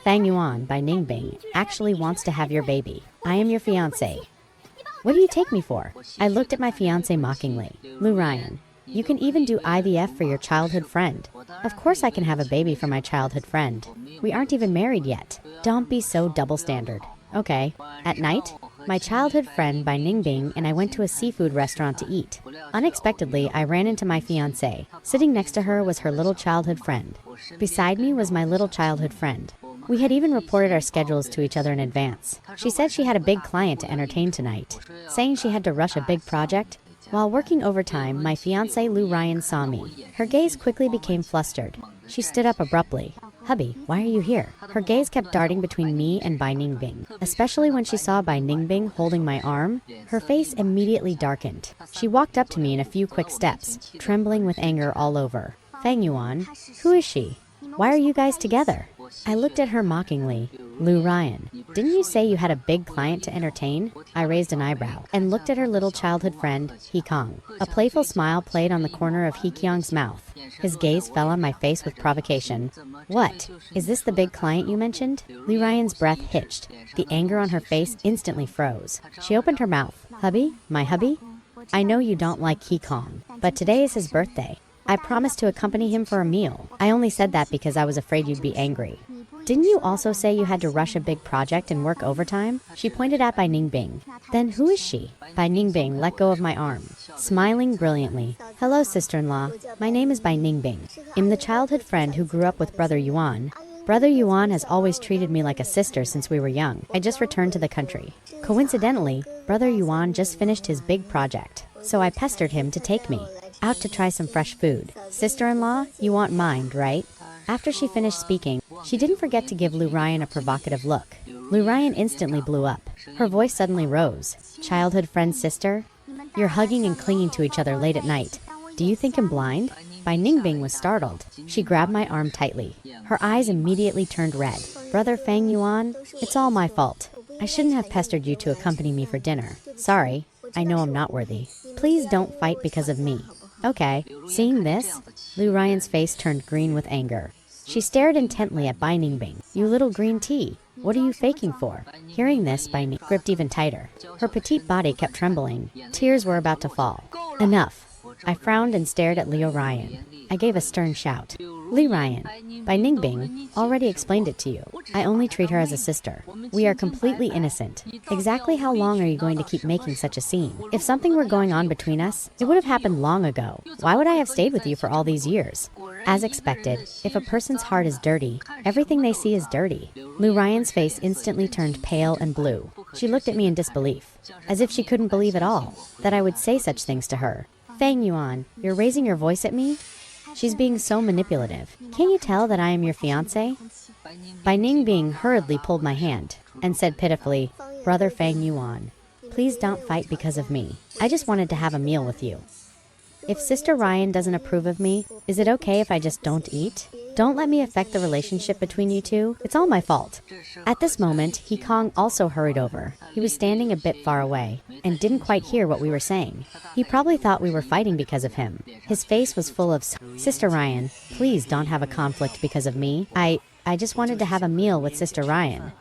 Fang Yuan by Ningbing actually wants to have your baby. I am your fiancé. What do you take me for? I looked at my fiancé mockingly. Lu Ryan, you can even do IVF for your childhood friend. Of course I can have a baby for my childhood friend. We aren't even married yet. Don't be so double standard. Okay. At night, my childhood friend by Ningbing and I went to a seafood restaurant to eat. Unexpectedly, I ran into my fiancé. Sitting next to her was her little childhood friend. Beside me was my little childhood friend. We had even reported our schedules to each other in advance. She said she had a big client to entertain tonight, saying she had to rush a big project. While working overtime, my fiancé Lu Ryan saw me. Her gaze quickly became flustered. She stood up abruptly. Hubby, why are you here? Her gaze kept darting between me and Bai Ningbing. Especially when she saw Bai Ningbing holding my arm, her face immediately darkened. She walked up to me in a few quick steps, trembling with anger all over. Fang Yuan, who is she? Why are you guys together? I looked at her mockingly. Lu Ryan, didn't you say you had a big client to entertain? I raised an eyebrow and looked at her little childhood friend, He Kong. A playful smile played on the corner of He Kyung's mouth. His gaze fell on my face with provocation. What? Is this the big client you mentioned? Lu Ryan's breath hitched. The anger on her face instantly froze. She opened her mouth. Hubby? My hubby? I know you don't like He Kong, but today is his birthday. I promised to accompany him for a meal. I only said that because I was afraid you'd be angry. Didn't you also say you had to rush a big project and work overtime? She pointed at Bai Ningbing. Then who is she? Bai Ningbing let go of my arm, smiling brilliantly. Hello, sister-in-law. My name is Bai Ningbing. I'm the childhood friend who grew up with Brother Yuan. Brother Yuan has always treated me like a sister since we were young. I just returned to the country. Coincidentally, Brother Yuan just finished his big project, so I pestered him to take me out to try some fresh food. Sister-in-law, you want mind, right? After she finished speaking, she didn't forget to give Lu Ryan a provocative look. Lu Ryan instantly blew up. Her voice suddenly rose. Childhood friend sister? You're hugging and clinging to each other late at night. Do you think I'm blind? Bai Ningbing was startled. She grabbed my arm tightly. Her eyes immediately turned red. Brother Fang Yuan, it's all my fault. I shouldn't have pestered you to accompany me for dinner. Sorry, I know I'm not worthy. Please don't fight because of me. Okay, seeing this, Lu Ryan's face turned green with anger. She stared intently at Bai Ningbing. You little green tea, what are you faking for? Hearing this, Bai Ningbing gripped even tighter. Her petite body kept trembling. Tears were about to fall. Enough. I frowned and stared at Leo Ryan. I gave a stern shout. Li Ryan, Bai Ningbing already explained it to you. I only treat her as a sister. We are completely innocent. Exactly how long are you going to keep making such a scene? If something were going on between us, it would have happened long ago. Why would I have stayed with you for all these years? As expected, if a person's heart is dirty, everything they see is dirty. Lu Ryan's face instantly turned pale and blue. She looked at me in disbelief, as if she couldn't believe at all that I would say such things to her. Fang Yuan, you're raising your voice at me? She's being so manipulative. Can't you tell that I am your fiancé? Bai Ningbing hurriedly pulled my hand and said pitifully, Brother Fang Yuan, please don't fight because of me. I just wanted to have a meal with you. If Sister Ryan doesn't approve of me, is it okay if I just don't eat? Don't let me affect the relationship between you two. It's all my fault. At this moment, He Kong also hurried over. He was standing a bit far away and didn't quite hear what we were saying. He probably thought we were fighting because of him. His face was full of, Sister Ryan, please don't have a conflict because of me. I just wanted to have a meal with Sister Ryan.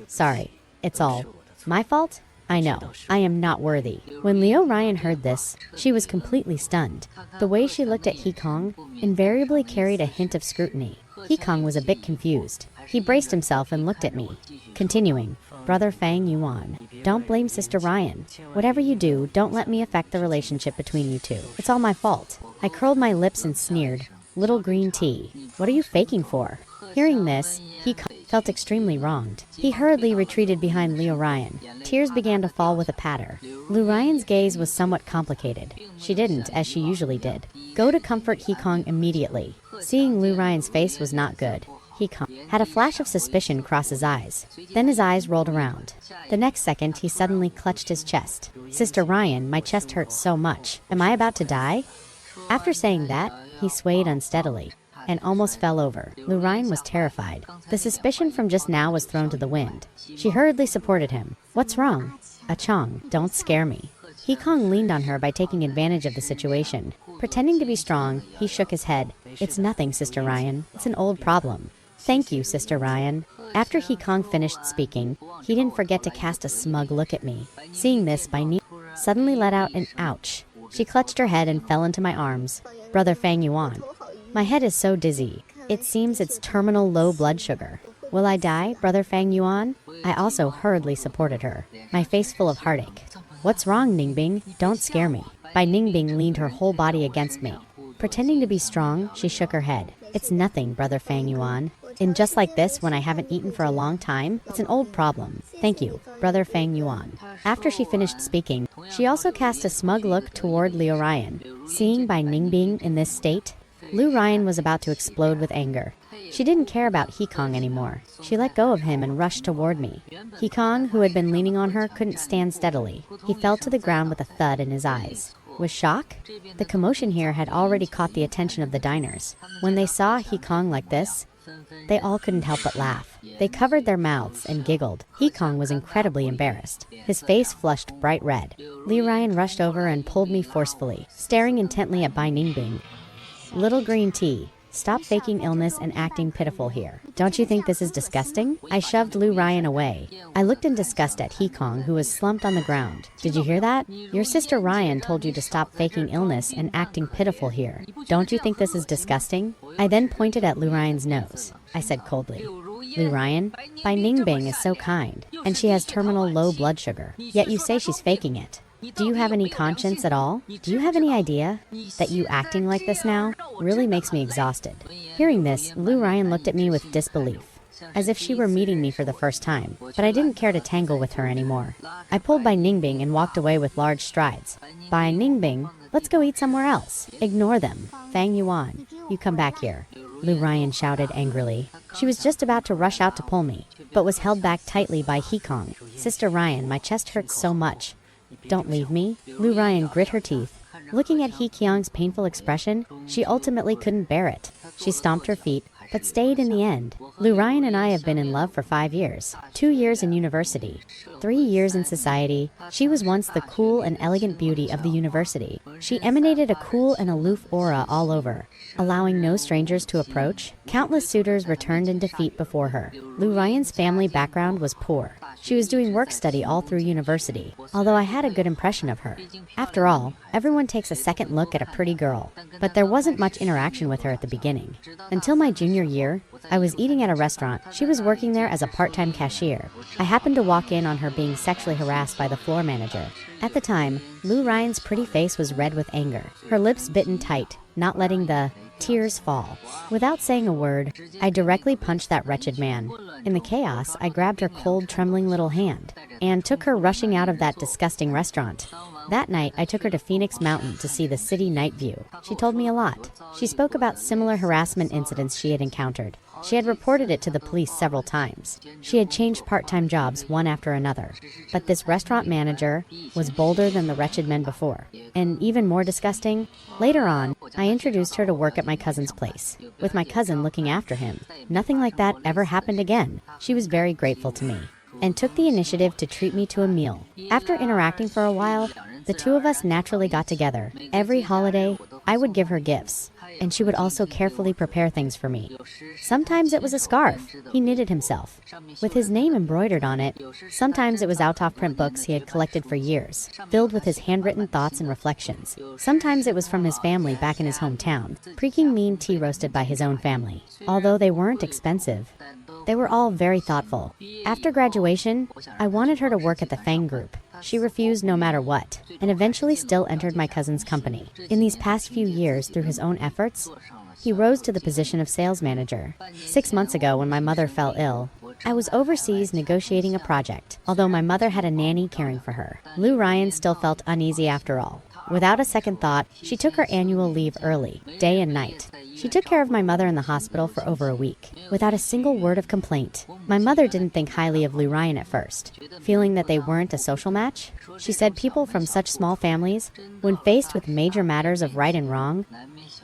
Sorry, it's all my fault? I know, I am not worthy. When Leo Ryan heard this, she was completely stunned. The way she looked at He Kong invariably carried a hint of scrutiny. He Kong was a bit confused. He braced himself and looked at me. Continuing, Brother Fang Yuan, don't blame Sister Ryan. Whatever you do, don't let me affect the relationship between you two. It's all my fault. I curled my lips and sneered, little green tea, what are you faking for? Hearing this, He felt extremely wronged. He hurriedly retreated behind Leo Ryan. Tears began to fall with a patter. Lu Ryan's gaze was somewhat complicated. She didn't, as she usually did, go to comfort He Kong immediately. Seeing Lu Ryan's face was not good. He Kong had a flash of suspicion cross his eyes. Then his eyes rolled around. The next second, he suddenly clutched his chest. Sister Ryan, my chest hurts so much. Am I about to die? After saying that, he swayed unsteadily and almost fell over. Lu Ryan was terrified. The suspicion from just now was thrown to the wind. She hurriedly supported him. What's wrong? Chong, don't scare me. He Kong leaned on her by taking advantage of the situation. Pretending to be strong, he shook his head. It's nothing, Sister Ryan. It's an old problem. Thank you, Sister Ryan. After He Kong finished speaking, he didn't forget to cast a smug look at me. Seeing this, Bai Ning suddenly let out an ouch. She clutched her head and fell into my arms. Brother Fang Yuan. My head is so dizzy. It seems it's terminal low blood sugar. Will I die, Brother Fang Yuan? I also hurriedly supported her, my face full of heartache. What's wrong, Ningbing? Don't scare me. Bai Ningbing leaned her whole body against me. Pretending to be strong, she shook her head. It's nothing, Brother Fang Yuan. And just like this, when I haven't eaten for a long time, it's an old problem. Thank you, Brother Fang Yuan. After she finished speaking, she also cast a smug look toward Liu Ryan. Seeing Bai Ningbing in this state, Liu Ryan was about to explode with anger. She didn't care about He Kong anymore. She let go of him and rushed toward me. He Kong, who had been leaning on her, couldn't stand steadily. He fell to the ground with a thud in his eyes. With shock? The commotion here had already caught the attention of the diners. When they saw He Kong like this, they all couldn't help but laugh. They covered their mouths and giggled. He Kong was incredibly embarrassed. His face flushed bright red. Liu Ryan rushed over and pulled me forcefully, staring intently at Bai Ningbing. Little green tea. Stop faking illness and acting pitiful here. Don't you think this is disgusting? I shoved Liu Ryan away. I looked in disgust at He Kong, who was slumped on the ground. Did you hear that? Your sister Ryan told you to stop faking illness and acting pitiful here. Don't you think this is disgusting? I then pointed at Liu Ryan's nose. I said coldly, Liu Ryan, Bai Ningbing is so kind, and she has terminal low blood sugar. Yet you say she's faking it. Do you have any conscience at all? Do you have any idea that you acting like this now really makes me exhausted? Hearing this, Liu Ryan looked at me with disbelief, as if she were meeting me for the first time, but I didn't care to tangle with her anymore. I pulled Bai Ningbing and walked away with large strides. Bai Ningbing, let's go eat somewhere else. Ignore them. Fang Yuan, you come back here. Liu Ryan shouted angrily. She was just about to rush out to pull me, but was held back tightly by He Kong. Sister Ryan, my chest hurts so much. Don't leave me. Liu Ryan grit her teeth. Looking at He Kiang's painful expression, she ultimately couldn't bear it. She stomped her feet, but stayed in the end. Liu Ryan and I have been in love for 5 years. 2 years in university. 3 years in society. She was once the cool and elegant beauty of the university. She emanated a cool and aloof aura all over, allowing no strangers to approach. Countless suitors returned in defeat before her. Liu Ryan's family background was poor. She was doing work study all through university, although I had a good impression of her. After all, everyone takes a second look at a pretty girl, but there wasn't much interaction with her at the beginning. Until my junior year, I was eating at a restaurant. She was working there as a part-time cashier. I happened to walk in on her being sexually harassed by the floor manager. At the time, Liu Ryan's pretty face was red with anger, her lips bitten tight, not letting the tears fall. Without saying a word, I directly punched that wretched man. In the chaos, I grabbed her cold, trembling little hand and took her rushing out of that disgusting restaurant. That night, I took her to Phoenix Mountain to see the city night view. She told me a lot. She spoke about similar harassment incidents she had encountered. She had reported it to the police several times. She had changed part-time jobs one after another. But this restaurant manager was bolder than the wretched men before. And even more disgusting, later on, I introduced her to work at my cousin's place, with my cousin looking after him. Nothing like that ever happened again. She was very grateful to me, and took the initiative to treat me to a meal. After interacting for a while, the two of us naturally got together. Every holiday, I would give her gifts, and she would also carefully prepare things for me. Sometimes it was a scarf he knitted himself, with his name embroidered on it. Sometimes it was out-of-print books he had collected for years, filled with his handwritten thoughts and reflections. Sometimes it was from his family back in his hometown, Peking mean tea roasted by his own family. Although they weren't expensive, they were all very thoughtful. After graduation, I wanted her to work at the Fang Group. She refused no matter what, and eventually still entered my cousin's company. In these past few years, through his own efforts, he rose to the position of sales manager. 6 months ago, when my mother fell ill, I was overseas negotiating a project. Although my mother had a nanny caring for her, Liu Ryan still felt uneasy after all. Without a second thought, she took her annual leave early, day and night. She took care of my mother in the hospital for over a week, without a single word of complaint. My mother didn't think highly of Liu Ryan at first, feeling that they weren't a social match. She said people from such small families, when faced with major matters of right and wrong,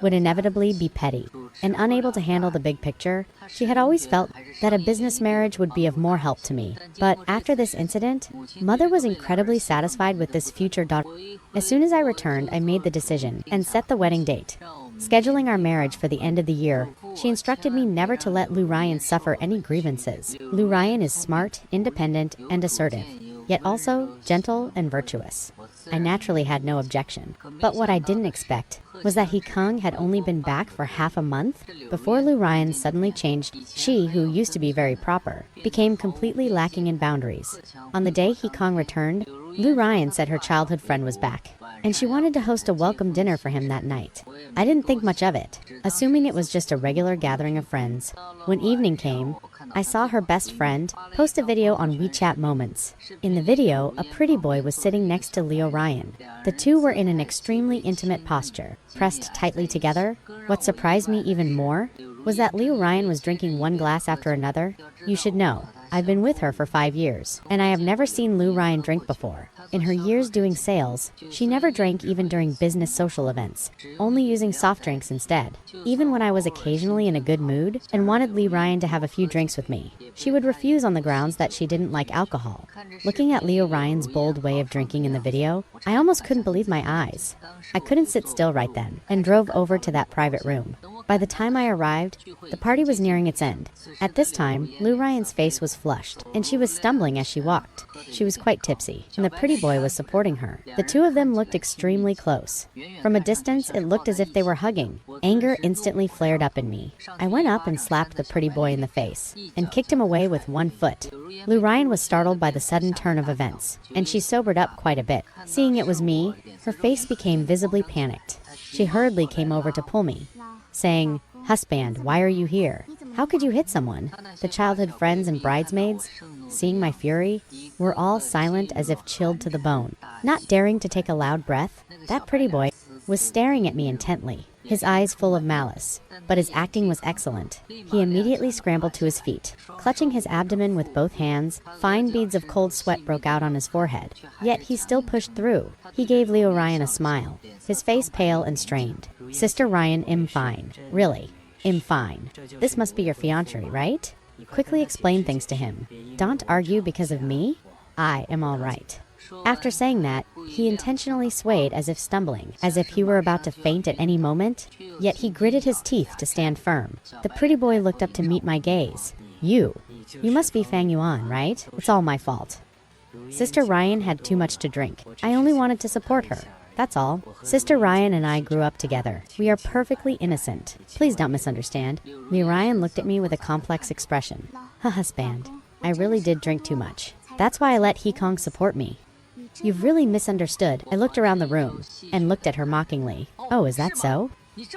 would inevitably be petty. And unable to handle the big picture, she had always felt that a business marriage would be of more help to me. But after this incident, Mother was incredibly satisfied with this future daughter. As soon as I returned, I made the decision and set the wedding date. scheduling our marriage for the end of the year. She instructed me never to let Lu Ryan suffer any grievances. Lu Ryan is smart, independent, and assertive, yet also gentle and virtuous. I naturally had no objection. But what I didn't expect was that Hee Kong had only been back for half a month before Lu Ryan suddenly changed. She, who used to be very proper, became completely lacking in boundaries. On the day Hee Kong returned, Lu Ryan said her childhood friend was back, and she wanted to host a welcome dinner for him that night. I didn't think much of it, assuming it was just a regular gathering of friends. When evening came, I saw her best friend post a video on WeChat Moments. In the video, a pretty boy was sitting next to Leo Ryan. The two were in an extremely intimate posture, pressed tightly together. What surprised me even more was that Leo Ryan was drinking one glass after another. You should know, I've been with her for 5 years, and I have never seen Lu Ryan drink before. In her years doing sales, she never drank even during business social events, only using soft drinks instead. Even when I was occasionally in a good mood and wanted Lu Ryan to have a few drinks with me, she would refuse on the grounds that she didn't like alcohol. Looking at Leo Ryan's bold way of drinking in the video, I almost couldn't believe my eyes. I couldn't sit still right then, and drove over to that private room. By the time I arrived, the party was nearing its end. At this time, Lu Ryan's face was flushed, and she was stumbling as she walked. She was quite tipsy, and the pretty boy was supporting her. The two of them looked extremely close. From a distance, it looked as if they were hugging. Anger instantly flared up in me. I went up and slapped the pretty boy in the face, and kicked him away with one foot. Lu Ryan was startled by the sudden turn of events, and she sobered up quite a bit. Seeing it was me, her face became visibly panicked. She hurriedly came over to pull me, saying, "Husband, why are you here? How could you hit someone?" The childhood friends and bridesmaids, seeing my fury, were all silent as if chilled to the bone. Not daring to take a loud breath, that pretty boy was staring at me intently, his eyes full of malice. But his acting was excellent. He immediately scrambled to his feet. Clutching his abdomen with both hands, fine beads of cold sweat broke out on his forehead. Yet he still pushed through. He gave Leo Ryan a smile, his face pale and strained. "Sister Ryan, I'm fine. Really, I'm fine. This must be your fiancé, right?" Quickly explain things to him. "Don't argue because of me. I am all right." After saying that, he intentionally swayed as if stumbling, as if he were about to faint at any moment, yet he gritted his teeth to stand firm. The pretty boy looked up to meet my gaze. You must be Fang Yuan, right? It's all my fault. Sister Ryan had too much to drink. I only wanted to support her. That's all. Sister Ryan and I grew up together. We are perfectly innocent. Please don't misunderstand. Leo Ryan looked at me with a complex expression. Husband, I really did drink too much. That's why I let Hee Kong support me. You've really misunderstood. I looked around the room and looked at her mockingly. Oh, is that so?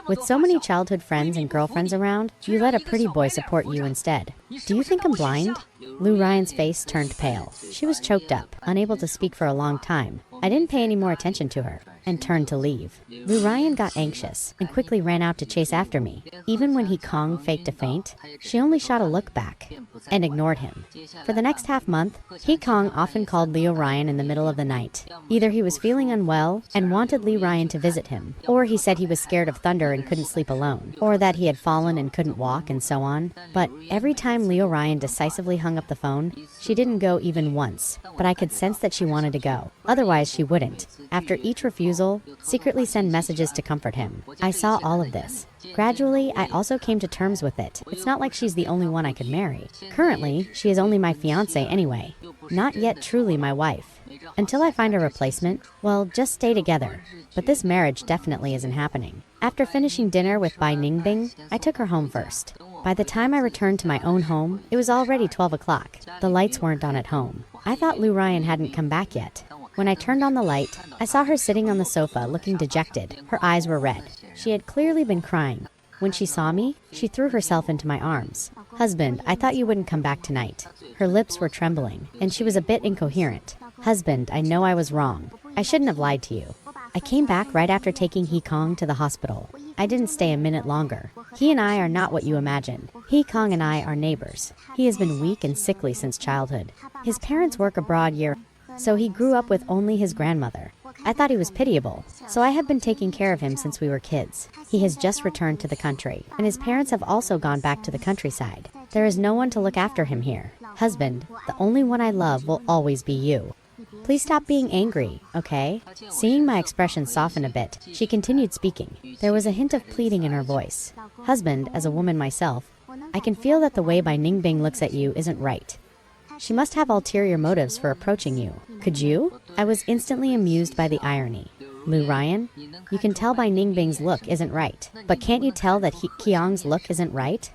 With so many childhood friends and girlfriends around, you let a pretty boy support you instead. Do you think I'm blind? Lu Ryan's face turned pale. She was choked up, unable to speak for a long time. I didn't pay any more attention to her, and turned to leave. Lu Ryan got anxious, and quickly ran out to chase after me. Even when Hee Kong faked a faint, she only shot a look back, and ignored him. For the next half-month, Hee Kong often called Leo Ryan in the middle of the night. Either he was feeling unwell, and wanted Leo Ryan to visit him, or he said he was scared of thunder and couldn't sleep alone, or that he had fallen and couldn't walk, and so on. But every time Leo Ryan decisively hung up the phone, she didn't go even once, but I could sense that she wanted to go. Otherwise, she wouldn't. After each refusal, secretly send messages to comfort him. I saw all of this. Gradually, I also came to terms with it. It's not like she's the only one I could marry. Currently, she is only my fiancé anyway. Not yet truly my wife. Until I find a replacement, well, just stay together. But this marriage definitely isn't happening. After finishing dinner with Bai Ningbing, I took her home first. By the time I returned to my own home, it was already 12 o'clock. The lights weren't on at home. I thought Leo Ryan hadn't come back yet. When I turned on the light, I saw her sitting on the sofa looking dejected. Her eyes were red. She had clearly been crying. When she saw me, she threw herself into my arms. "Husband, I thought you wouldn't come back tonight." Her lips were trembling, and she was a bit incoherent. "Husband, I know I was wrong. I shouldn't have lied to you. I came back right after taking Hee Kong to the hospital. I didn't stay a minute longer. He and I are not what you imagine. Hee Kong and I are neighbors. He has been weak and sickly since childhood. His parents work abroad year, so he grew up with only his grandmother. I thought he was pitiable, so I have been taking care of him since we were kids. He has just returned to the country, and his parents have also gone back to the countryside. There is no one to look after him here. Husband, the only one I love will always be you." Please stop being angry, okay? Seeing my expression soften a bit, she continued speaking. There was a hint of pleading in her voice. Husband, as a woman myself, I can feel that the way Bai Ningbing looks at you isn't right. She must have ulterior motives for approaching you. Could you? I was instantly amused by the irony. Lu Ryan, you can tell Bai Ningbing's look isn't right. But can't you tell that Qiang's look isn't right?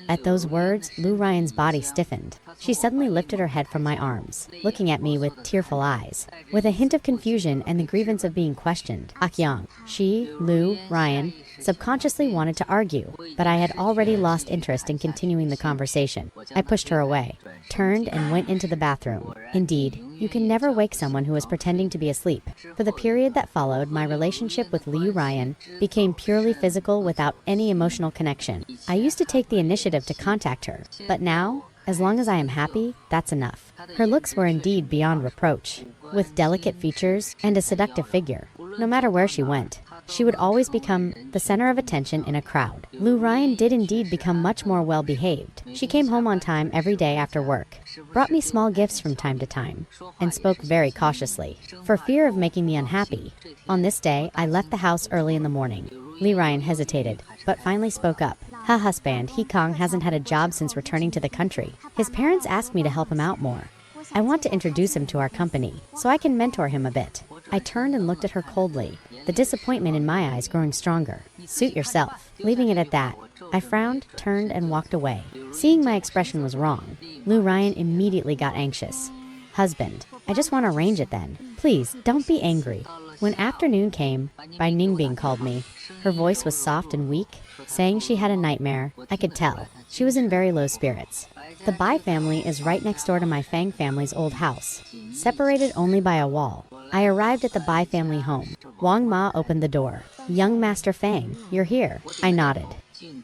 At those words, Lu Ryan's body stiffened. She suddenly lifted her head from my arms, looking at me with tearful eyes. With a hint of confusion and the grievance of being questioned, Qiang, she, Lu, Ryan, subconsciously wanted to argue, but I had already lost interest in continuing the conversation. I pushed her away, turned and went into the bathroom. Indeed, you can never wake someone who is pretending to be asleep. For the period that followed, my relationship with Liu Ryan became purely physical without any emotional connection. I used to take the initiative to contact her, but now, as long as I am happy, that's enough. Her looks were indeed beyond reproach, with delicate features and a seductive figure. No matter where she went, she would always become the center of attention in a crowd. Lu Ryan did indeed become much more well-behaved. She came home on time every day after work, brought me small gifts from time to time, and spoke very cautiously, for fear of making me unhappy. On this day, I left the house early in the morning. Li Ryan hesitated, but finally spoke up. Her husband, Kong, hasn't had a job since returning to the country. His parents asked me to help him out more. I want to introduce him to our company, so I can mentor him a bit. I turned and looked at her coldly, the disappointment in my eyes growing stronger. Suit yourself. Leaving it at that, I frowned, turned, and walked away. Seeing my expression was wrong, Lu Ryan immediately got anxious. Husband, I just want to arrange it then. Please, don't be angry. When afternoon came, Bai Ningbing called me. Her voice was soft and weak, saying she had a nightmare. I could tell. She was in very low spirits. The Bai family is right next door to my Fang family's old house, separated only by a wall. I arrived at the Bai family home. Wang Ma opened the door. Young Master Fang, you're here. I nodded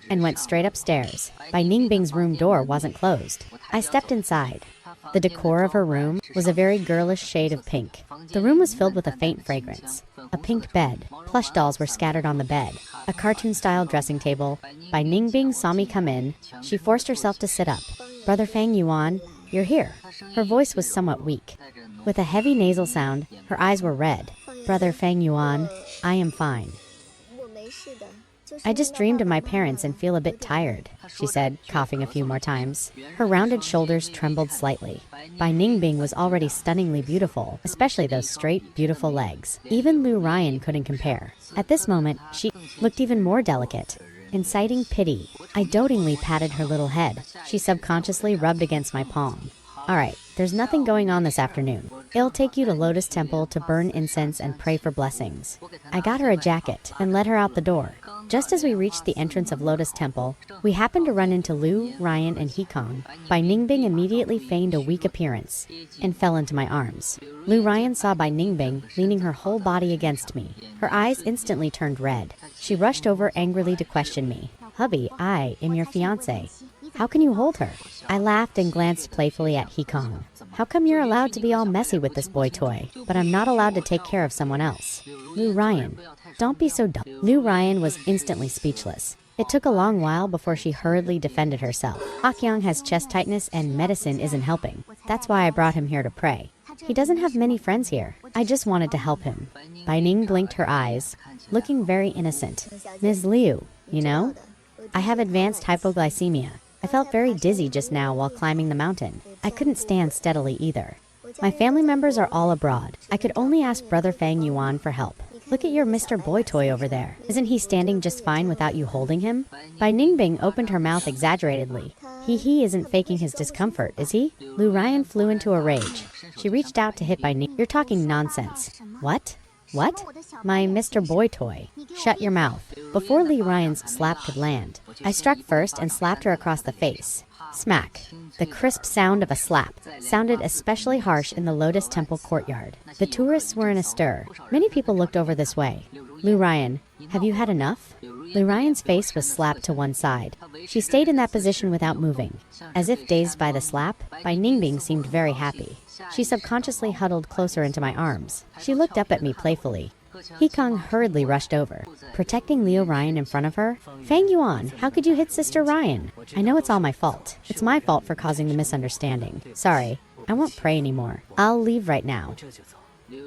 and went straight upstairs. Bai Ningbing's room door wasn't closed. I stepped inside. The decor of her room was a very girlish shade of pink. The room was filled with a faint fragrance. A pink bed. Plush dolls were scattered on the bed. A cartoon-style dressing table. Bai Ningbing saw me come in. She forced herself to sit up. Brother Fang Yuan, you're here. Her voice was somewhat weak. With a heavy nasal sound, her eyes were red. Brother Fang Yuan, I am fine. I just dreamed of my parents and feel a bit tired, she said, coughing a few more times. Her rounded shoulders trembled slightly. Bai Ningbing was already stunningly beautiful, especially those straight, beautiful legs. Even Lu Ryan couldn't compare. At this moment, she looked even more delicate. Inciting pity, I dotingly patted her little head. She subconsciously rubbed against my palm. All right, there's nothing going on this afternoon. It'll take you to Lotus Temple to burn incense and pray for blessings. I got her a jacket and led her out the door. Just as we reached the entrance of Lotus Temple, we happened to run into Lu, Ryan, and Kong. Bai Ningbing immediately feigned a weak appearance and fell into my arms. Lu Ryan saw Bai Ningbing leaning her whole body against me. Her eyes instantly turned red. She rushed over angrily to question me. Hubby, I am your fiancé. How can you hold her? I laughed and glanced playfully at Kong. How come you're allowed to be all messy with this boy toy, but I'm not allowed to take care of someone else? Lu Ryan, don't be so dumb. Lu Ryan was instantly speechless. It took a long while before she hurriedly defended herself. Akyang has chest tightness and medicine isn't helping. That's why I brought him here to pray. He doesn't have many friends here. I just wanted to help him. Bai Ning blinked her eyes, looking very innocent. Ms. Liu, you know, I have advanced hypoglycemia. I felt very dizzy just now while climbing the mountain. I couldn't stand steadily either. My family members are all abroad. I could only ask Brother Fang Yuan for help. Look at your Mr. Boy toy over there. Isn't he standing just fine without you holding him? Bai Ningbing opened her mouth exaggeratedly. He isn't faking his discomfort, is he? Lu Ryan flew into a rage. She reached out to hit Bai Ning. You're talking nonsense. What? What? My Mr. Boy toy. Shut your mouth. Before Li Ryan's slap could land, I struck first and slapped her across the face. Smack. The crisp sound of a slap sounded especially harsh in the Lotus Temple courtyard. The tourists were in a stir. Many people looked over this way. Lu Ryan, have you had enough? Lu Ryan's face was slapped to one side. She stayed in that position without moving. As if dazed by the slap, Bai Ningbing seemed very happy. She subconsciously huddled closer into my arms. She looked up at me playfully. Kong hurriedly rushed over, protecting Liu Ryan in front of her. Fang Yuan, how could you hit Sister Ryan? I know it's all my fault. It's my fault for causing the misunderstanding. Sorry, I won't pray anymore. I'll leave right now.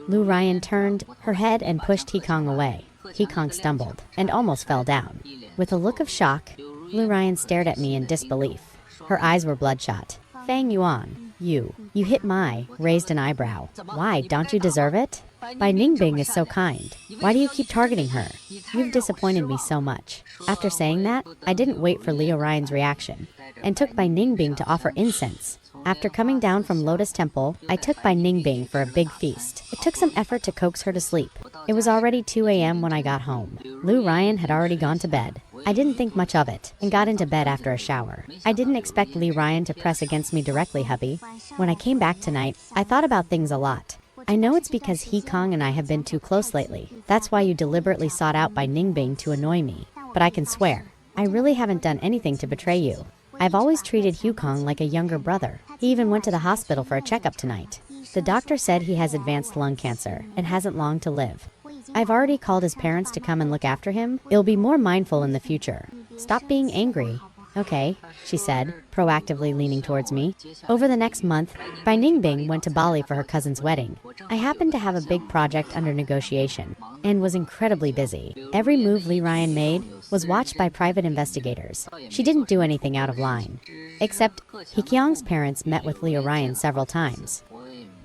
Lu Ryan turned her head and pushed Hekong away. Hekong stumbled and almost fell down. With a look of shock, Lu Ryan stared at me in disbelief. Her eyes were bloodshot. Fang Yuan, you hit my, raised an eyebrow. Why, don't you deserve it? Bai Ningbing is so kind. Why do you keep targeting her? You've disappointed me so much. After saying that, I didn't wait for Leo Ryan's reaction, and took Bai Ningbing to offer incense. After coming down from Lotus Temple, I took Bai Ningbing for a big feast. It took some effort to coax her to sleep. It was already 2 a.m. when I got home. Lu Ryan had already gone to bed. I didn't think much of it, and got into bed after a shower. I didn't expect Li Ryan to press against me directly, hubby. When I came back tonight, I thought about things a lot. I know it's because Hekong and I have been too close lately. That's why you deliberately sought out Bai Ningbing to annoy me. But I can swear, I really haven't done anything to betray you. I've always treated Hekong like a younger brother. He even went to the hospital for a checkup tonight. The doctor said he has advanced lung cancer and hasn't long to live. I've already called his parents to come and look after him. He'll be more mindful in the future. Stop being angry. Okay, she said, proactively leaning towards me. Over the next month, Bai Ningbing went to Bali for her cousin's wedding. I happened to have a big project under negotiation and was incredibly busy. Every move Li Ryan made was watched by private investigators. She didn't do anything out of line. Except, Hekyong's parents met with Li Ryan several times.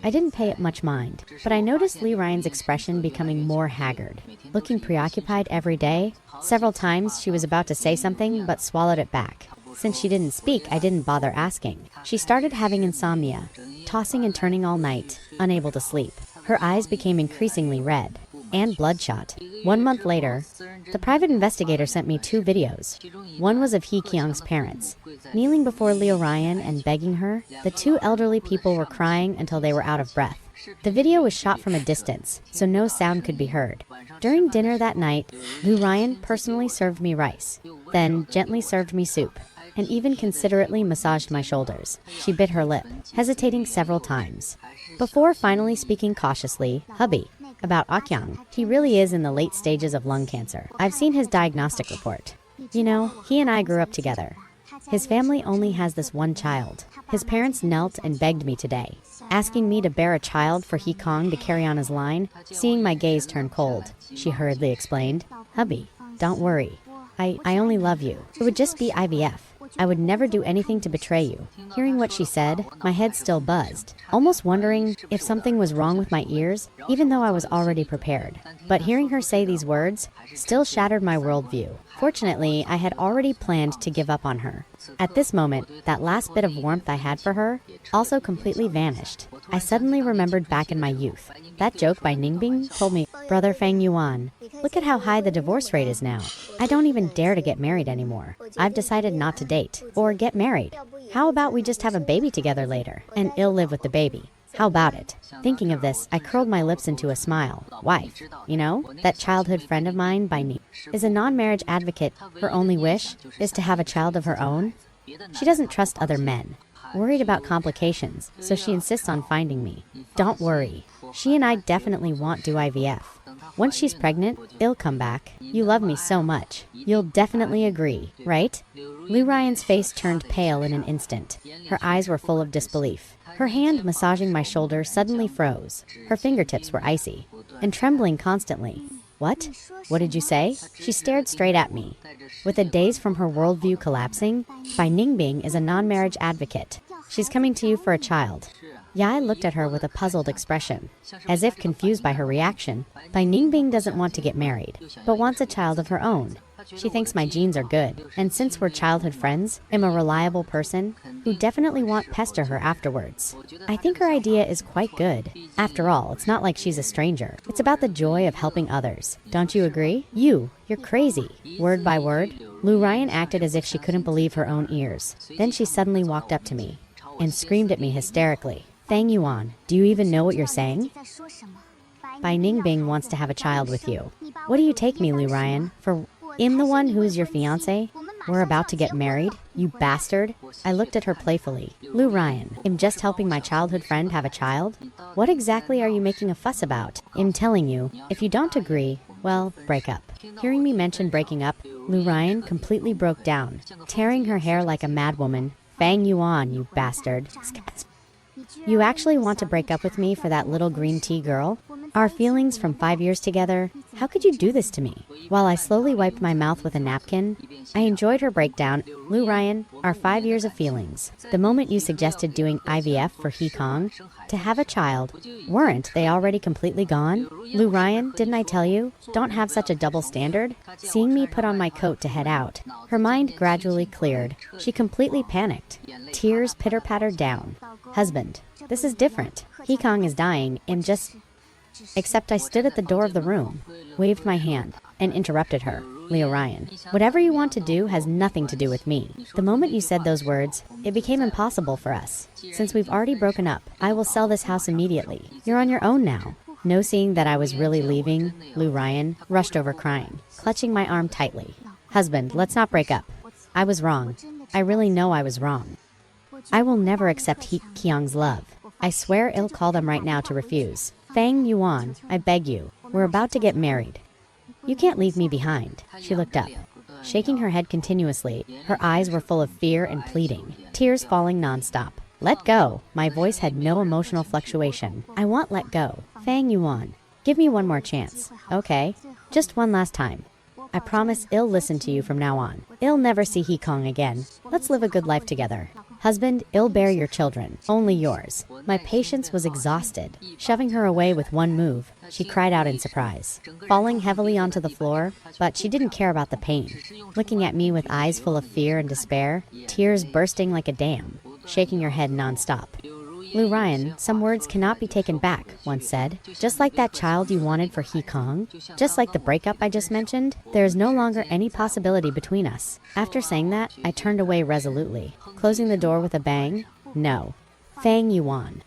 I didn't pay it much mind, but I noticed Li Ryan's expression becoming more haggard, looking preoccupied every day. Several times she was about to say something but swallowed it back. Since she didn't speak, I didn't bother asking. She started having insomnia, tossing and turning all night, unable to sleep. Her eyes became increasingly red and bloodshot. 1 month later, the private investigator sent me 2 videos. One was of Hee Kyung's parents, kneeling before Leo Ryan and begging her. The 2 elderly people were crying until they were out of breath. The video was shot from a distance, so no sound could be heard. During dinner that night, Lu Ryan personally served me rice, then gently served me soup, and even considerately massaged my shoulders. She bit her lip, hesitating several times, before finally speaking cautiously. Hubby, about Akyang, he really is in the late stages of lung cancer. I've seen his diagnostic report. You know, he and I grew up together. His family only has this one child. His parents knelt and begged me today, asking me to bear a child for Hekong to carry on his line. Seeing my gaze turn cold, she hurriedly explained. Hubby, don't worry. I only love you. It would just be IVF. I would never do anything to betray you. Hearing what she said, my head still buzzed, almost wondering if something was wrong with my ears, even though I was already prepared. But hearing her say these words still shattered my worldview. Fortunately, I had already planned to give up on her. At this moment, that last bit of warmth I had for her also completely vanished. I suddenly remembered back in my youth. That joke by Ningbing told me, Brother Fang Yuan, look at how high the divorce rate is now. I don't even dare to get married anymore. I've decided not to date or get married. How about we just have a baby together later and I'll live with the baby? How about it? Thinking of this, I curled my lips into a smile. Wife, you know, that childhood friend of mine by name is a non-marriage advocate. Her only wish is to have a child of her own. She doesn't trust other men, worried about complications, so she insists on finding me. Don't worry. She and I definitely won't do IVF. Once she's pregnant, it'll come back. You love me so much. You'll definitely agree, right? Lu Ryan's face turned pale in an instant. Her eyes were full of disbelief. Her hand massaging my shoulder suddenly froze. Her fingertips were icy and trembling constantly. What? What did you say? She stared straight at me. With a daze from her worldview collapsing, Bai Ningbing is a non-marriage advocate. She's coming to you for a child. Yai looked at her with a puzzled expression, as if confused by her reaction. Bai Ningbing doesn't want to get married, but wants a child of her own. She thinks my genes are good, and since we're childhood friends, I'm a reliable person who definitely won't pester her afterwards. I think her idea is quite good. After all, it's not like she's a stranger. It's about the joy of helping others. Don't you agree? You're crazy. Word by word, Lu Ryan acted as if she couldn't believe her own ears. Then she suddenly walked up to me and screamed at me hysterically. Fang Yuan, do you even know what you're saying? Bai Ningbing wants to have a child with you. What do you take me, Lu Ryan, for? I'm the one who is your fiancé? We're about to get married? You bastard. I looked at her playfully. Lu Ryan, I'm just helping my childhood friend have a child? What exactly are you making a fuss about? I'm telling you, if you don't agree, well, break up. Hearing me mention breaking up, Lu Ryan completely broke down, tearing her hair like a madwoman. Fang Yuan, you bastard. You actually want to break up with me for that little green tea girl? Our feelings from 5 years together? How could you do this to me? While I slowly wiped my mouth with a napkin, I enjoyed her breakdown. Lu Ryan, our 5 years of feelings. The moment you suggested doing IVF for He Kong to have a child, weren't they already completely gone? Lu Ryan, didn't I tell you? Don't have such a double standard. Seeing me put on my coat to head out, her mind gradually cleared. She completely panicked. Tears pitter-pattered down. Husband, this is different. He Kong is dying, and just... Except I stood at the door of the room, waved my hand, and interrupted her. Leo Ryan, whatever you want to do has nothing to do with me. The moment you said those words, it became impossible for us. Since we've already broken up, I will sell this house immediately. You're on your own now. No, seeing that I was really leaving, Lu Ryan rushed over crying, clutching my arm tightly. Husband, let's not break up. I was wrong. I really know I was wrong. I will never accept He Kyung's love. I swear I'll call them right now to refuse. Fang Yuan, I beg you. We're about to get married. You can't leave me behind. She looked up, shaking her head continuously. Her eyes were full of fear and pleading, tears falling nonstop. Let go. My voice had no emotional fluctuation. I won't let go. Fang Yuan, give me one more chance, okay? Just one last time. I promise I'll listen to you from now on. I'll never see He Kong again. Let's live a good life together. Husband, I'll bear your children. Only yours. My patience was exhausted. Shoving her away with one move, she cried out in surprise, falling heavily onto the floor, but she didn't care about the pain. Looking at me with eyes full of fear and despair, tears bursting like a dam, shaking her head nonstop. Lu Ryan, some words cannot be taken back, once said. Just like that child you wanted for He Kong, just like the breakup I just mentioned, there is no longer any possibility between us. After saying that, I turned away resolutely, closing the door with a bang. No. Fang Yuan.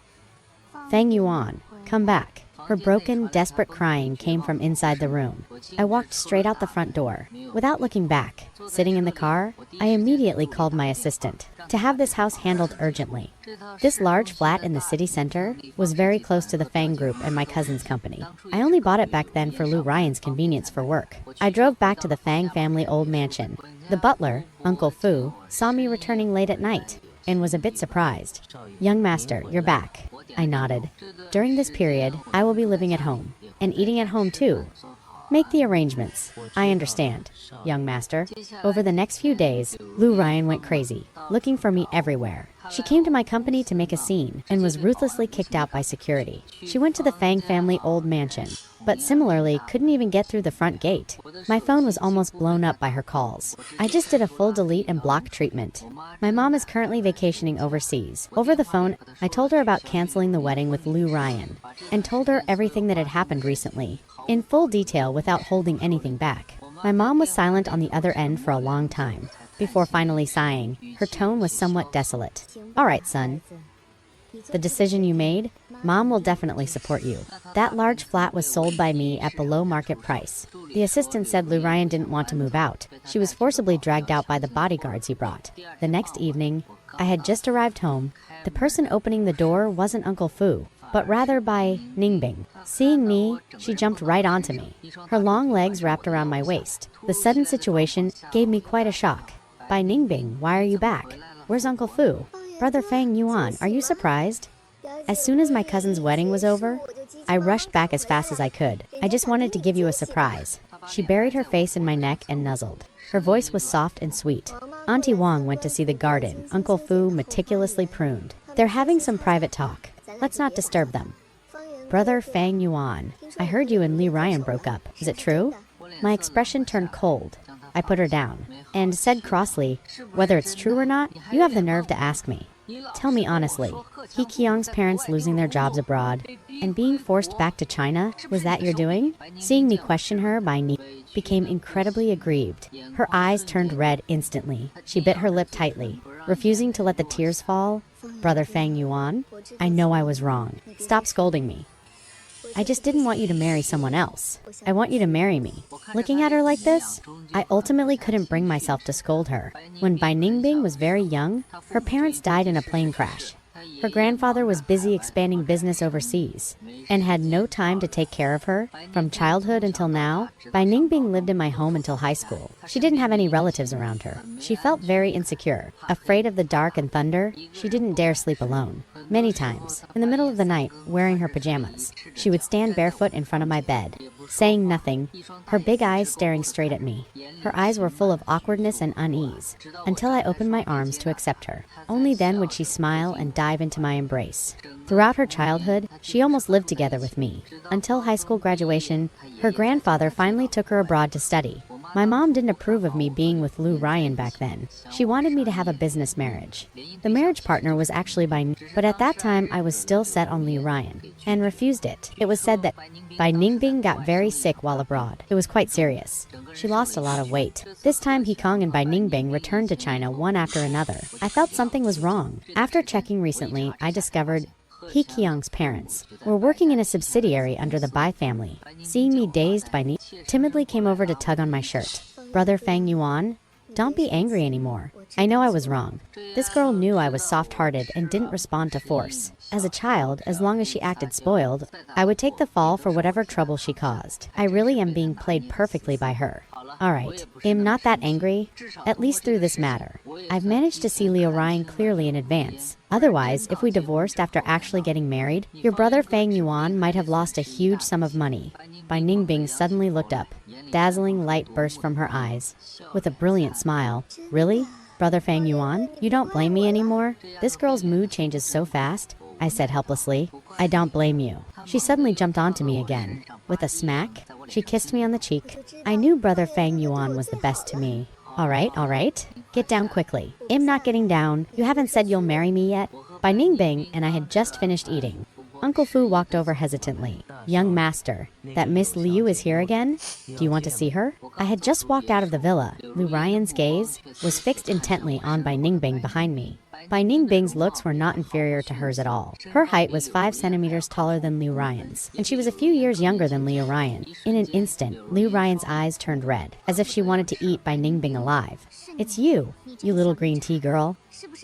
Fang Yuan, come back. Her broken, desperate crying came from inside the room. I walked straight out the front door. Without looking back, sitting in the car, I immediately called my assistant to have this house handled urgently. This large flat in the city center was very close to the Fang Group and my cousin's company. I only bought it back then for Lu Ryan's convenience for work. I drove back to the Fang family old mansion. The butler, Uncle Fu, saw me returning late at night and was a bit surprised. Young master, you're back. I nodded. During this period, I will be living at home, and eating at home too. Make the arrangements. I understand, young master. Over the next few days, Lu Ryan went crazy, looking for me everywhere. She came to my company to make a scene, and was ruthlessly kicked out by security. She went to the Fang family old mansion, but similarly couldn't even get through the front gate. My phone was almost blown up by her calls. I just did a full delete and block treatment. My mom is currently vacationing overseas. Over the phone, I told her about canceling the wedding with Lu Ryan, and told her everything that had happened recently, in full detail without holding anything back. My mom was silent on the other end for a long time, before finally sighing. Her tone was somewhat desolate. All right, son. The decision you made, Mom will definitely support you. That large flat was sold by me at below market price. The assistant said Lu Ryan didn't want to move out. She was forcibly dragged out by the bodyguards he brought. The next evening, I had just arrived home. The person opening the door wasn't Uncle Fu, but rather by Ningbing. Seeing me, she jumped right onto me, her long legs wrapped around my waist. The sudden situation gave me quite a shock. By Ningbing, why are you back? Where's Uncle Fu? Brother Fang Yuan, are you surprised? As soon as my cousin's wedding was over, I rushed back as fast as I could. I just wanted to give you a surprise. She buried her face in my neck and nuzzled. Her voice was soft and sweet. Auntie Wong went to see the garden Uncle Fu meticulously pruned. They're having some private talk. Let's not disturb them. Brother Fang Yuan, I heard you and Li Ryan broke up. Is it true? My expression turned cold. I put her down and said crossly, whether it's true or not, you have the nerve to ask me. Tell me honestly, He Kyung's parents losing their jobs abroad and being forced back to China, was that your doing? Seeing me question her by became incredibly aggrieved. Her eyes turned red instantly. She bit her lip tightly, refusing to let the tears fall. Brother Fang Yuan, I know I was wrong. Stop scolding me. I just didn't want you to marry someone else. I want you to marry me. Looking at her like this, I ultimately couldn't bring myself to scold her. When Bai Ningbing was very young, her parents died in a plane crash. Her grandfather was busy expanding business overseas and had no time to take care of her from childhood until now. Bai Ningbing lived in my home until high school. She didn't have any relatives around her. She felt very insecure, afraid of the dark and thunder. She didn't dare sleep alone. Many times, in the middle of the night, wearing her pajamas, she would stand barefoot in front of my bed, saying nothing, her big eyes staring straight at me. Her eyes were full of awkwardness and unease, until I opened my arms to accept her. Only then would she smile and dive into my embrace. Throughout her childhood, she almost lived together with me. Until high school graduation, her grandfather finally took her abroad to study. My mom didn't approve of me being with Liu Ryan back then. She wanted me to have a business marriage. The marriage partner was actually but at that time I was still set on Liu Ryan and refused it. It was said that Bai Ningbing got very sick while abroad. It was quite serious. She lost a lot of weight. This time He Kong and Bai Ningbing returned to China one after another. I felt something was wrong. After checking recently, I discovered He Kiong's parents were working in a subsidiary under the Bai family. Seeing me dazed, Bai Ni timidly came over to tug on my shirt. Brother Fang Yuan, don't be angry anymore. I know I was wrong. This girl knew I was soft-hearted and didn't respond to force. As a child, as long as she acted spoiled, I would take the fall for whatever trouble she caused. I really am being played perfectly by her. Alright, I'm not that angry, at least through this matter. I've managed to see Liu Ryan clearly in advance. Otherwise, if we divorced after actually getting married, your brother Fang Yuan might have lost a huge sum of money. Bai Ningbing suddenly looked up. Dazzling light burst from her eyes. With a brilliant smile, really? Brother Fang Yuan? You don't blame me anymore? This girl's mood changes so fast, I said helplessly. I don't blame you. She suddenly jumped onto me again. With a smack, she kissed me on the cheek. I knew Brother Fang Yuan was the best to me. Alright. Get down quickly. I'm not getting down. You haven't said you'll marry me yet? Bai Ningbing and I had just finished eating. Uncle Fu walked over hesitantly. Young master, that Miss Liu is here again? Do you want to see her? I had just walked out of the villa. Liu Ryan's gaze was fixed intently on Bai Ningbing behind me. Bai Ningbing's looks were not inferior to hers at all. Her height was 5 centimeters taller than Liu Ryan's, and she was a few years younger than Liu Ryan. In an instant, Liu Ryan's eyes turned red, as if she wanted to eat Bai Ningbing alive. It's you little green tea girl.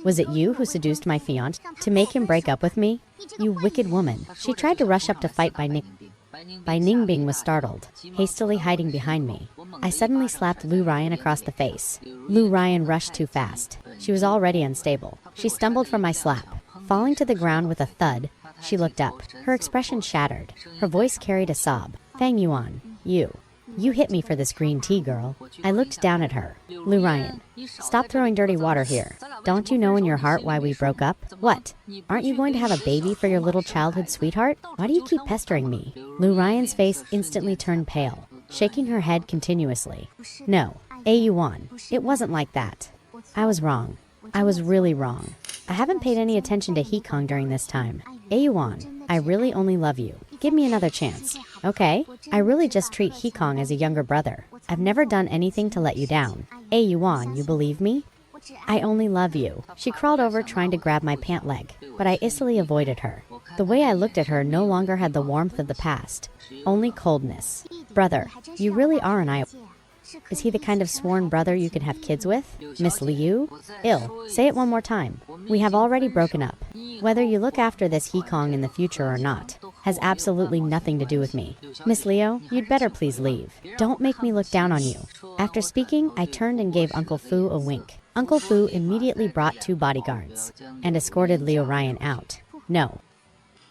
Was it you who seduced my fiancé to make him break up with me? You wicked woman. She tried to rush up to fight Bai Ningbing was startled, hastily hiding behind me. I suddenly slapped Liu Ryan across the face. Liu Ryan rushed too fast. She was already unstable. She stumbled from my slap. Falling to the ground with a thud, she looked up. Her expression shattered. Her voice carried a sob. Fang Yuan, you hit me for this green tea girl. I looked down at her. Liu Ryan, stop throwing dirty water here. Don't you know in your heart why we broke up? What? Aren't you going to have a baby for your little childhood sweetheart? Why do you keep pestering me? Liu Ryan's face instantly turned pale, shaking her head continuously. No, Yuan, it wasn't like that. I was wrong. I was really wrong. I haven't paid any attention to He Kong during this time. Yuan, I really only love you. Give me another chance. Okay? I really just treat He Kong as a younger brother. I've never done anything to let you down. Yuan, you believe me? I only love you. She crawled over trying to grab my pant leg, but I easily avoided her. The way I looked at her no longer had the warmth of the past, only coldness. Brother, you really are an Is he the kind of sworn brother you can have kids with? Miss Liu? Say it one more time. We have already broken up. Whether you look after this He Kong in the future or not has absolutely nothing to do with me. Miss Liu, you'd better please leave. Don't make me look down on you. After speaking, I turned and gave Uncle Fu a wink. Uncle Fu immediately brought 2 bodyguards and escorted Liu Ryan out. No.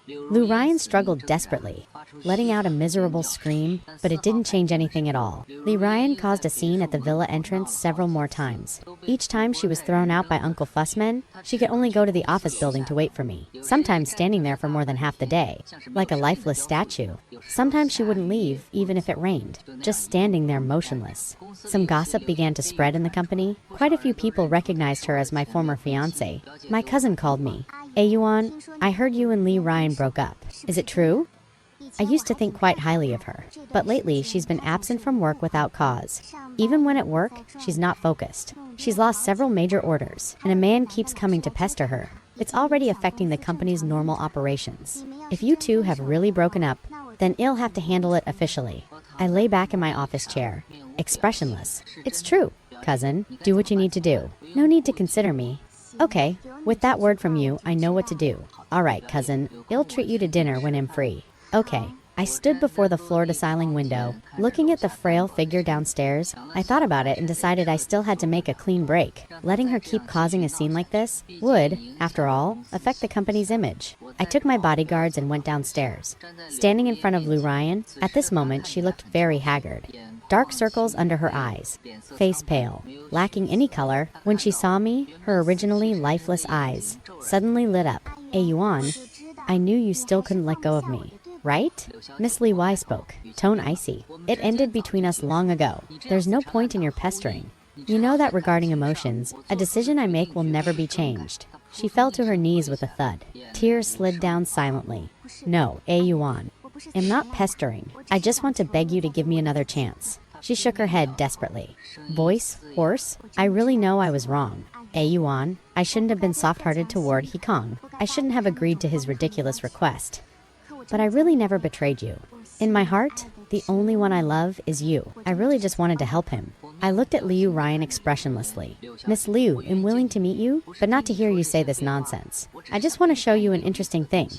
Liu Ryan struggled desperately, letting out a miserable scream, but it didn't change anything at all. Liu Ryan caused a scene at the villa entrance several more times. Each time she was thrown out by Uncle Fussman, she could only go to the office building to wait for me, sometimes standing there for more than half the day, like a lifeless statue. Sometimes she wouldn't leave, even if it rained, just standing there motionless. Some gossip began to spread in the company. Quite a few people recognized her as my former fiancé. My cousin called me. Yuan, I heard you and Liu Ryan broke up. Is it true? I used to think quite highly of her, but lately she's been absent from work without cause. Even when at work, she's not focused. She's lost several major orders, and a man keeps coming to pester her. It's already affecting the company's normal operations. If you two have really broken up, then I'll have to handle it officially. I lay back in my office chair, expressionless. It's true, cousin. Do what you need to do. No need to consider me. Okay, with that word from you, I know what to do. All right, cousin, I'll treat you to dinner when I'm free. Okay. I stood before the floor-to-ceiling window, looking at the frail figure downstairs. I thought about it and decided I still had to make a clean break. Letting her keep causing a scene like this would, after all, affect the company's image. I took my bodyguards and went downstairs. Standing in front of Lou Ryan, at this moment she looked very haggard. Dark circles under her eyes, face pale, lacking any color. When she saw me, her originally lifeless eyes suddenly lit up. "Hey, Yuan, I knew you still couldn't let go of me. Right?" Miss Li Wai spoke, tone icy. "It ended between us long ago. There's no point in your pestering. You know that regarding emotions, a decision I make will never be changed." She fell to her knees with a thud. Tears slid down silently. "No, Yuan. I'm not pestering. I just want to beg you to give me another chance." She shook her head desperately. Voice hoarse. "I really know I was wrong. Yuan, I shouldn't have been soft-hearted toward He Kong. I shouldn't have agreed to his ridiculous request. But I really never betrayed you. In my heart, the only one I love is you. I really just wanted to help him." I looked at Liu Ryan expressionlessly. "Miss Liu, I'm willing to meet you, but not to hear you say this nonsense. I just want to show you an interesting thing."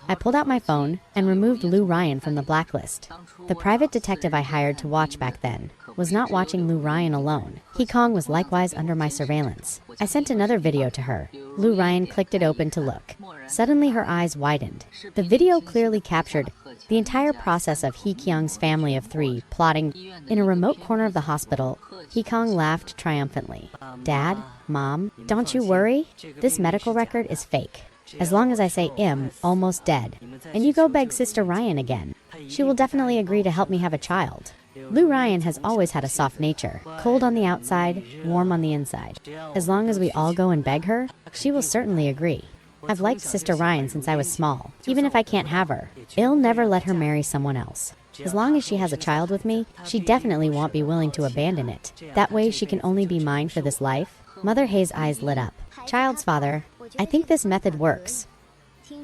I pulled out my phone and removed Lou Ryan from the blacklist. The private detective I hired to watch back then was not watching Lou Ryan alone. He Kong was likewise under my surveillance. I sent another video to her. Lou Ryan clicked it open to look. Suddenly her eyes widened. The video clearly captured the entire process of He Kyung's family of 3 plotting. In a remote corner of the hospital, He Kong laughed triumphantly. "Dad, Mom, don't you worry. This medical record is fake. As long as I say I'm almost dead, and you go beg Sister Ryan again, she will definitely agree to help me have a child." Lou Ryan has always had a soft nature, cold on the outside, warm on the inside. As long as we all go and beg her, she will certainly agree. I've liked Sister Ryan since I was small. Even if I can't have her, I'll never let her marry someone else. As long as she has a child with me, she definitely won't be willing to abandon it. That way she can only be mine for this life. Mother Hay's eyes lit up. "Child's father, I think this method works.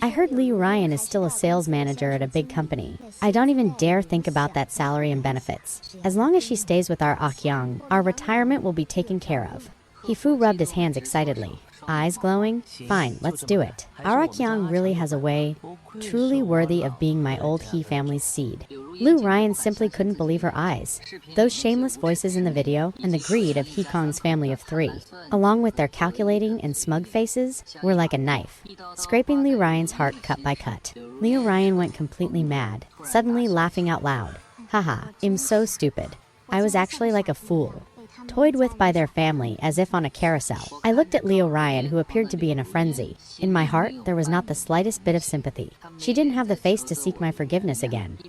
I heard Liu Ryan is still a sales manager at a big company. I don't even dare think about that salary and benefits. As long as she stays with our Akyang, our retirement will be taken care of." Hifu rubbed his hands excitedly, eyes glowing. "Fine, let's do it. Our Akyang really has a way, truly worthy of being my old He family's seed." Lou Ryan simply couldn't believe her eyes. Those shameless voices in the video and the greed of He Kong's family of 3, along with their calculating and smug faces, were like a knife, scraping Liu Ryan's heart cut by cut. Liu Ryan went completely mad, suddenly laughing out loud. "Haha, I'm so stupid. I was actually like a fool, toyed with by their family as if on a carousel." I looked at Leo Ryan, who appeared to be in a frenzy. In my heart, there was not the slightest bit of sympathy. She didn't have the face to seek my forgiveness again.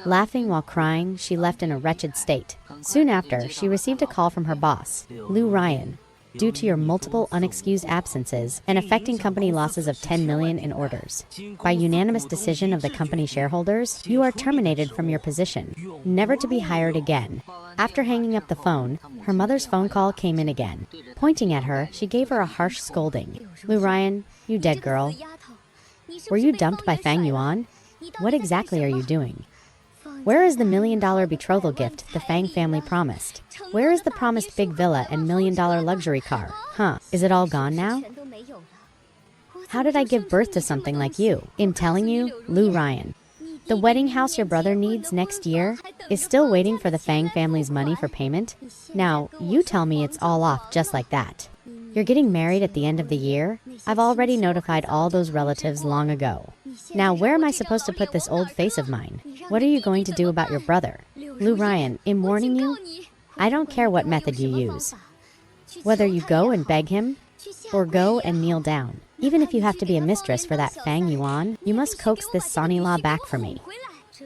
Laughing while crying, she left in a wretched state. Soon after, she received a call from her boss, Lou Ryan. "Due to your multiple unexcused absences and affecting company losses of 10 million in orders, by unanimous decision of the company shareholders, you are terminated from your position, never to be hired again." After hanging up the phone, her mother's phone call came in again. Pointing at her, she gave her a harsh scolding. "Lou Ryan, you dead girl. Were you dumped by Fang Yuan? What exactly are you doing? Where is the $1 million betrothal gift the Fang family promised? Where is the promised big villa and $1 million luxury car? Huh, is it all gone now? How did I give birth to something like you? I'm telling you, Lou Ryan, the wedding house your brother needs next year is still waiting for the Fang family's money for payment. Now, you tell me it's all off just like that. You're getting married at the end of the year? I've already notified all those relatives long ago. Now, where am I supposed to put this old face of mine? What are you going to do about your brother? Lou Ryan, I'm warning you, I don't care what method you use. Whether you go and beg him, or go and kneel down. Even if you have to be a mistress for that Fang Yuan, you must coax this Sonny Law back for me.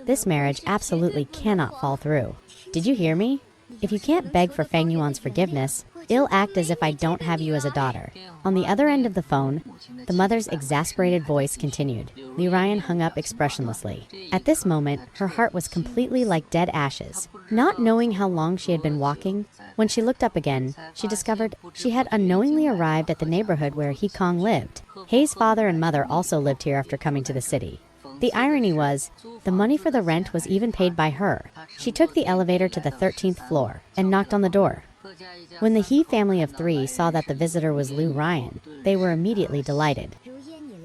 This marriage absolutely cannot fall through. Did you hear me? If you can't beg for Fang Yuan's forgiveness, I'll act as if I don't have you as a daughter." On the other end of the phone, the mother's exasperated voice continued. Liu Ryan hung up expressionlessly. At this moment, her heart was completely like dead ashes. Not knowing how long she had been walking, when she looked up again, she discovered she had unknowingly arrived at the neighborhood where He Kong lived. Hei's father and mother also lived here after coming to the city. The irony was, the money for the rent was even paid by her. She took the elevator to the 13th floor and knocked on the door. When the He family of 3 saw that the visitor was Lu Ryan, they were immediately delighted.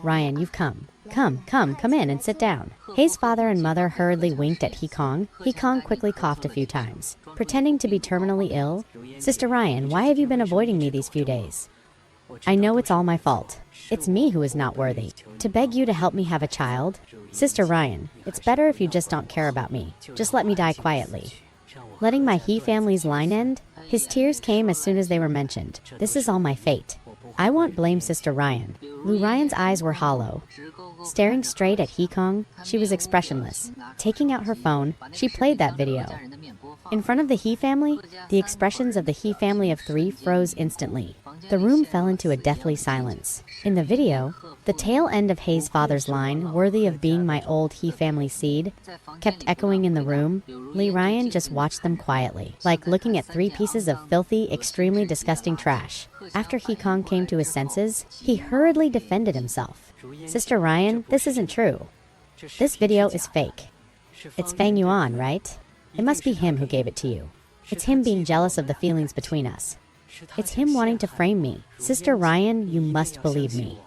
Ryan, you've come. Come in and sit down. Hei's father and mother hurriedly winked at He Kong. He Kong quickly coughed a few times, pretending to be terminally ill. Sister Ryan, why have you been avoiding me these few days? I know it's all my fault. It's me who is not worthy. To beg you to help me have a child? Sister Ryan, it's better if you just don't care about me. Just let me die quietly. Letting my He family's line end? His tears came as soon as they were mentioned. This is all my fate. I won't blame Sister Ryan. Lu Ryan's eyes were hollow. Staring straight at He Kong, she was expressionless. Taking out her phone, she played that video. In front of the He family, the expressions of the He family of 3 froze instantly. The room fell into a deathly silence. In the video, the tail end of Hei's father's line, worthy of being my old He family seed, kept echoing in the room. Lu Ryan just watched them quietly, like looking at 3 pieces of filthy, extremely disgusting trash. After He Kong came to his senses, he hurriedly defended himself. Sister Ryan, this isn't true. This video is fake. It's Fang Yuan, right? It must be him who gave it to you. It's him being jealous of the feelings between us. It's him wanting to frame me. Sister Ryan, you must believe me.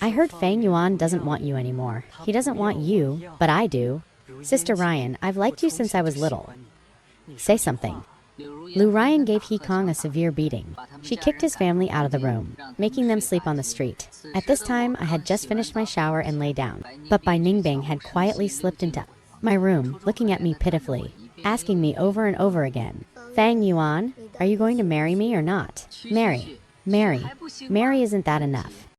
I heard Fang Yuan doesn't want you anymore. He doesn't want you, but I do. Sister Ryan, I've liked you since I was little. Say something. Lu Ryan gave He Kong a severe beating. She kicked his family out of the room, making them sleep on the street. At this time, I had just finished my shower and lay down, but Bai Ningbing had quietly slipped into my room, looking at me pitifully, asking me over and over again, Fang Yuan, are you going to marry me or not? Marry isn't that enough?